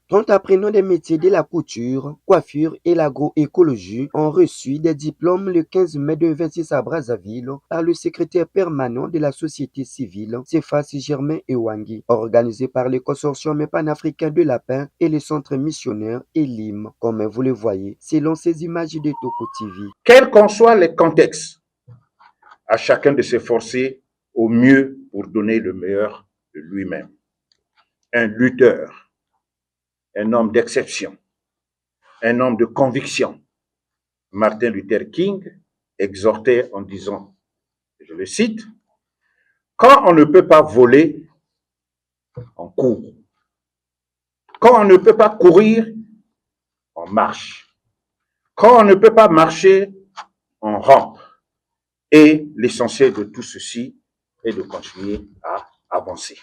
30 apprenants des métiers de la couture, coiffure et l'agroécologie ont reçu des diplômes le 15 mai 2026 à Brazzaville par le secrétaire permanent de la société civile, Cephas Germain Ewangi, organisé par le consortium panafricain de la paix et le centre missionnaire Elim, comme vous le voyez selon ces images de Toko TV. Quels qu'en soient les contextes, à chacun de s'efforcer au mieux pour donner le meilleur de lui-même. Un lutteur, un homme d'exception, un homme de conviction. Martin Luther King exhortait en disant, je le cite, « Quand on ne peut pas voler, on court. Quand on ne peut pas courir, on marche. Quand on ne peut pas marcher, on rampe. Et l'essentiel de tout ceci est de continuer à avancer. »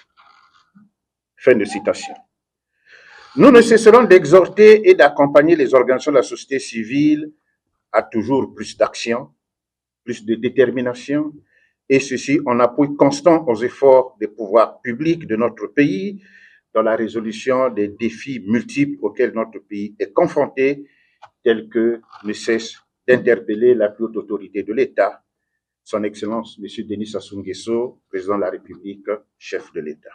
Fin de citation. Nous ne cesserons d'exhorter et d'accompagner les organisations de la société civile à toujours plus d'action, plus de détermination, et ceci en appui constant aux efforts des pouvoirs publics de notre pays dans la résolution des défis multiples auxquels notre pays est confronté, tels que ne cesse d'interpeller la plus haute autorité de l'État, son Excellence M. Denis Sassou Nguesso, président de la République, chef de l'État.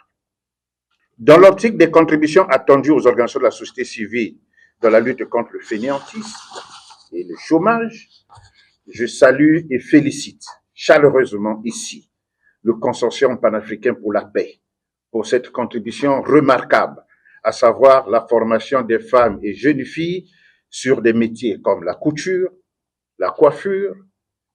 Dans l'optique des contributions attendues aux organisations de la société civile dans la lutte contre le fainéantisme et le chômage, je salue et félicite chaleureusement ici le consortium panafricain pour la paix pour cette contribution remarquable, à savoir la formation des femmes et jeunes filles sur des métiers comme la couture, la coiffure,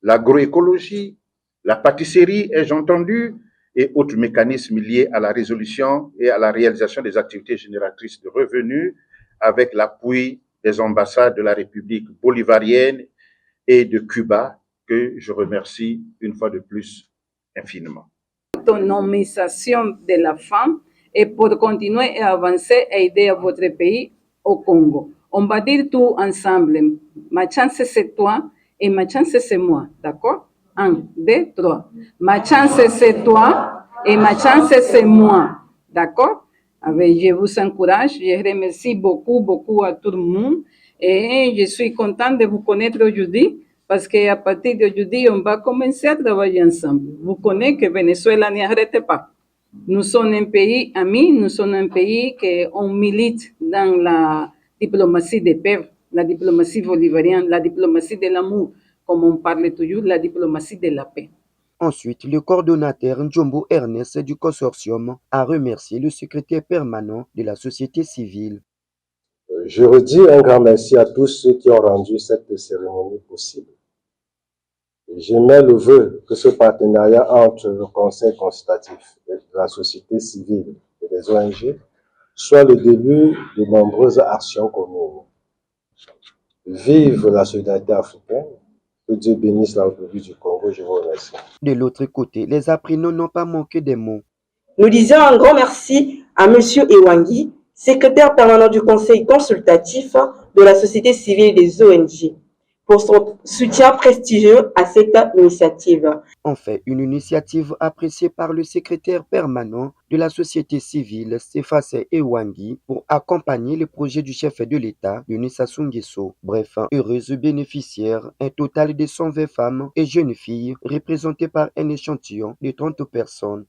l'agroécologie, la pâtisserie, ai-je entendu, et autres mécanismes liés à la résolution et à la réalisation des activités génératrices de revenus avec l'appui des ambassades de la République bolivarienne et de Cuba, que je remercie une fois de plus infiniment. Autonomisation de la femme et pour continuer à avancer et aider votre pays au Congo. On va dire tout ensemble. Ma chance c'est toi et ma chance c'est moi, d'accord? 1, 2, 3. Ma chance c'est toi et ma chance c'est moi, d'accord? Je vous encourage, je remercie beaucoup à tout le monde et je suis contente de vous connaître aujourd'hui parce qu'à partir d'aujourd'hui, on va commencer à travailler ensemble. Vous connaissez que Venezuela n'arrête pas. Nous sommes un pays ami, nous sommes un pays qu'on milite dans la diplomatie de paix, la diplomatie bolivarienne, la diplomatie de l'amour, comme on parle toujours, la diplomatie de la paix. Ensuite, le coordonnateur Njombo Ernest du consortium a remercié le secrétaire permanent de la société civile. Je redis un grand merci à tous ceux qui ont rendu cette cérémonie possible. J'émets le vœu que ce partenariat entre le Conseil consultatif de la société civile et les ONG soit le début de nombreuses actions communes. Vive la solidarité africaine. Que Dieu bénisse la République du Congo. Je vous remercie. De l'autre côté, les apprenants n'ont pas manqué des mots. Nous disons un grand merci à M. Ewangi, secrétaire permanent du Conseil consultatif de la société civile et des ONG, pour son soutien prestigieux à cette initiative. En fait, une initiative appréciée par le secrétaire permanent de la société civile, Cephas Ewangi, pour accompagner le projet du chef de l'État, Denis Sassou Nguesso. Bref, heureuse bénéficiaire, un total de 120 femmes et jeunes filles représentées par un échantillon de 30 personnes.